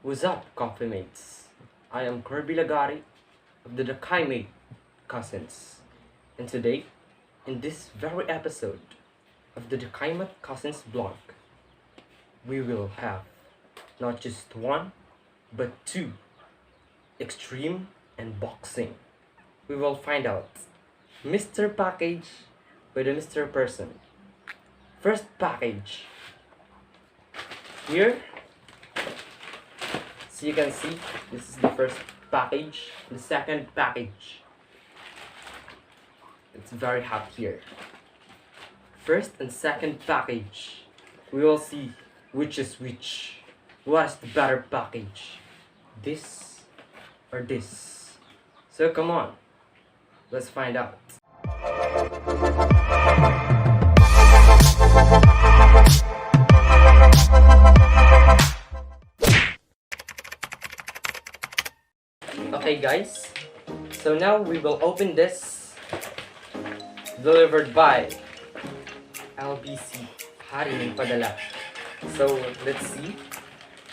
What's up, coffee mates? I am Kirby Lagari of the DACAYMATE Cousins, and today, in this very episode of the DACAYMATE Cousins blog, we will have not just one, but two extreme unboxing. We will find out Mr. Package with a Mr. Person. First package. Here, so you can see, this is the first package. The second package. It's very hot here. First and second package. We will see which is which. What is the better package? This or this? So come on, let's find out. Okay guys, so now we will open this, delivered by LBC. Hari ng padala. So let's see.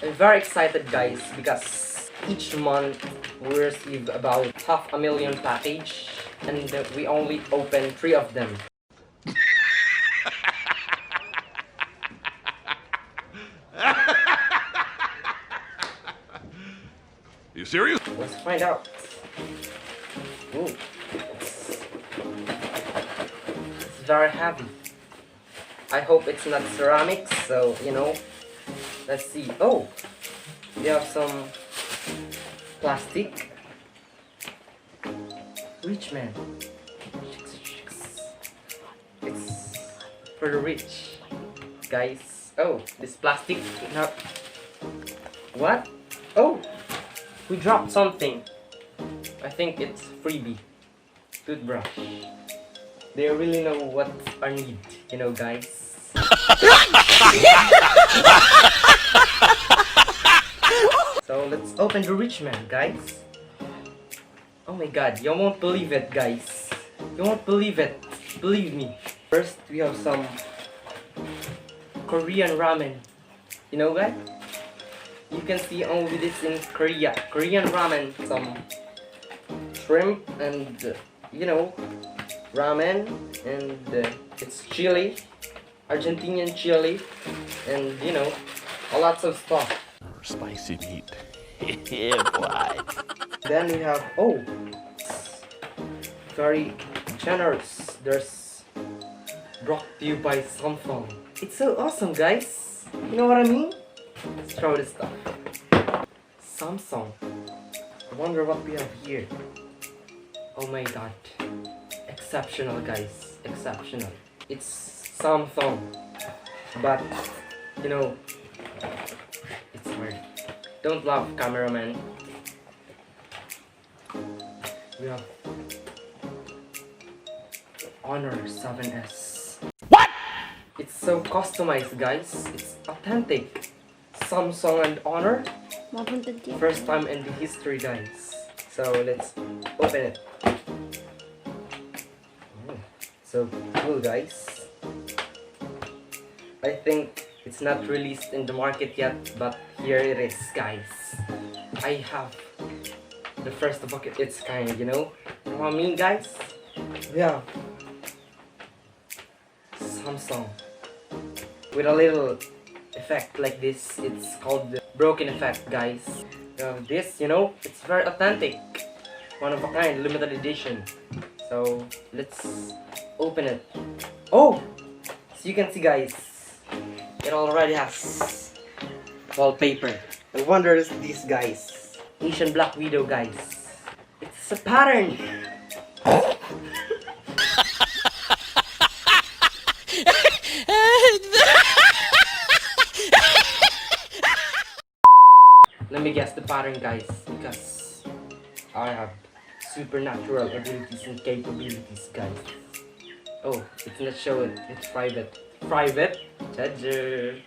I'm very excited guys because each month we receive about 500,000 package and we only open 3 of them. You serious? Let's find out. Ooh, it's very heavy. I hope it's not ceramics, so you know. Let's see. Oh, we have some plastic. Rich man. It's for the rich, guys. Oh, this plastic. Now, what? Oh. We dropped something. I think it's freebie. Toothbrush. They really know what our need, you know, guys. So let's open the rich man, guys. Oh my god, you won't believe it, guys. You won't believe it. Believe me. First, we have some Korean ramen. You know, guys? You can see only this in Korea. Korean ramen, some shrimp and you know, ramen, and it's chili, Argentinian chili, and you know, a lots of stuff. Spicy meat. Yeah, boy. Then we have, oh, very generous. There's brought to you by Samsung. It's so awesome, guys. You know what I mean? Let's throw this stuff. Samsung. I wonder what we have here. Oh my god. Exceptional, guys. Exceptional. It's Samsung. But, you know, it's hard. Don't laugh, cameraman. We have Honor 7S. What? It's so customized, guys. It's authentic. Samsung and Honor. First time in the history, guys. So let's open it. Oh, so cool, guys. I think it's not released in the market yet, but here it is, guys. I have the first of its kind, you know? You know what I mean, guys? Yeah. Samsung. With a little effect like this. It's called the broken effect, guys. This, you know, it's very authentic, one of a kind, limited edition. So let's open it. Oh, so you can see, guys, it already has wallpaper. I wonder is these, guys, Asian Black Widow, guys. It's a pattern. Let me guess the pattern, guys, because I have supernatural abilities and capabilities, guys. Oh, it's not showing. It's private. Private? Charger.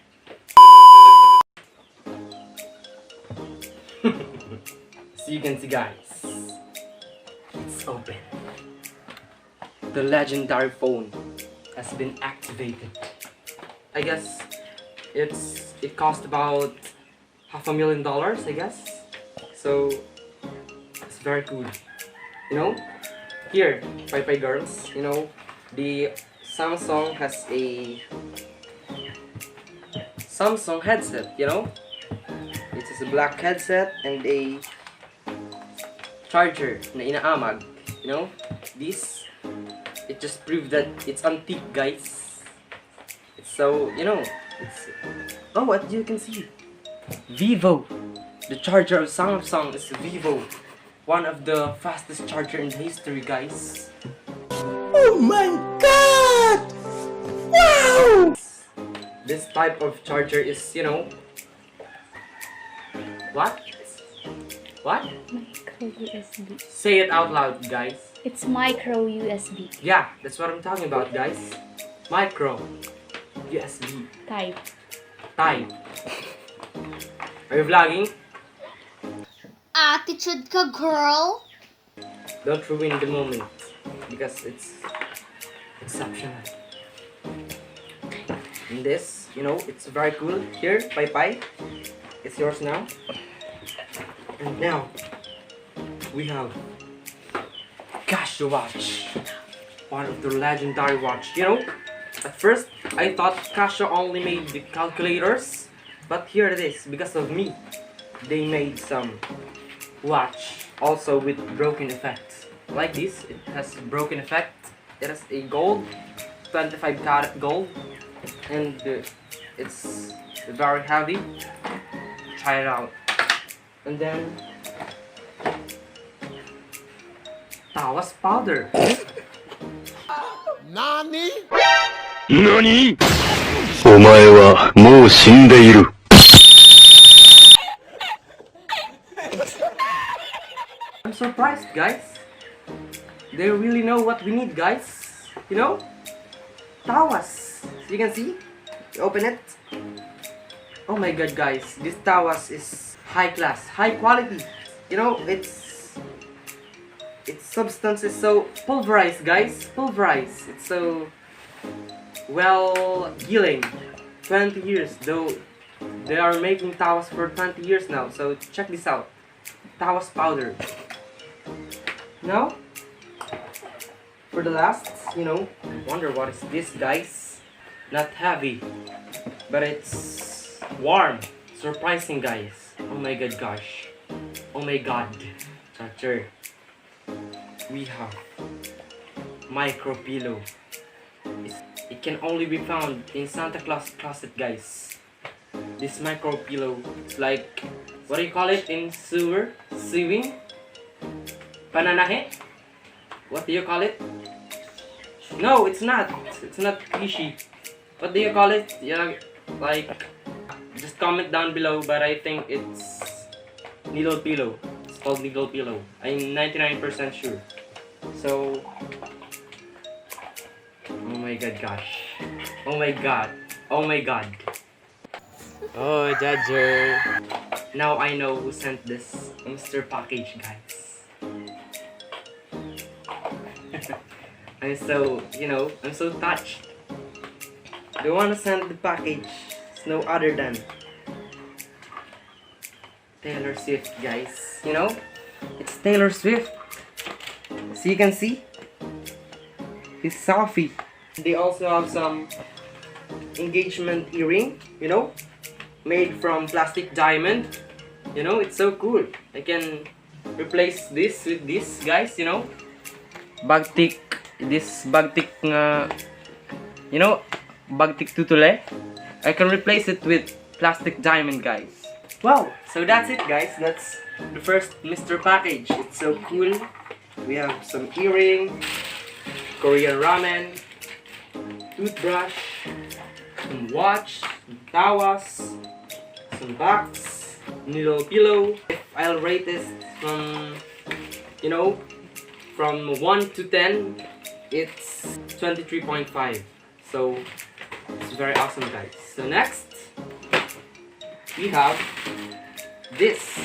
So you can see, guys, it's open. The legendary phone has been activated. I guess it cost about $500,000, I guess. So it's very cool. You know, here, Pai girls, you know, the Samsung has a Samsung headset, you know. It is a black headset and a charger na inaamag, you know. This, it just proved that it's antique, guys. It's so, you know, it's, oh, what you can see, Vivo. The charger of Samsung is Vivo, one of the fastest charger in history, guys. Oh my god! Wow! This type of charger is, you know, what? What? Micro USB. Say it out loud, guys. It's micro USB. Yeah, that's what I'm talking about, guys. Micro USB Type. type. Are you vlogging? Attitude ka, girl. Don't ruin the moment because it's exceptional. And this, you know, it's very cool. Here, bye. It's yours now. And now we have Casio watch, one of the legendary watch. You know, at first I thought Casio only made the calculators, but here it is. Because of me, they made some watch also with broken effects. Like this, it has broken effect. It has a gold, 25 karat gold, and it's very heavy. Try it out. And then Tawas powder. Nani? 何お前はもう死んでいる。I'm surprised, guys. They really know what we need, guys. You know? Tawas. So you can see? You open it. Oh my god, guys. This Tawas is high class, high quality. You know, its substance is so pulverized, guys. Pulverized. It's so well healing. 20 years, though they are making Tawas for 20 years now. So check this out. Tawas powder. Now, for the last, you know, wonder what is this, guys? Not heavy, but it's warm. Surprising, guys. Oh my god, gosh. Oh my god. Charger. We have micro pillow. It can only be found in Santa Claus closet, guys. This micro pillow is like, what do you call it in sewing? Pananahe? What do you call it? No, it's not. It's not fishy. What do you call it? Yeah, like, just comment down below, but I think it's needle pillow. It's called needle pillow. I'm 99% sure. So, oh my god, gosh. Oh my god. Oh my god. Oh, Judger. Now I know who sent this Mr. Package, guys. I'm so, you know, I'm so touched. The one who sent the package is no other than Taylor Swift, guys. You know, it's Taylor Swift. So you can see his selfie. They also have some engagement earring, you know, made from plastic diamond. You know, it's so cool. I can replace this with this, guys, you know. Bagtik, this bagtik nga, you know, bagtik tutule. I can replace it with plastic diamond, guys. Wow, so that's it, guys. That's the first Mr. Package. It's so cool. We have some earring, Korean ramen, toothbrush, some watch, some tawas, some box, needle pillow. If I'll rate this from, you know, from 1 to 10, it's 23.5. So it's very awesome, guys. So next, we have this.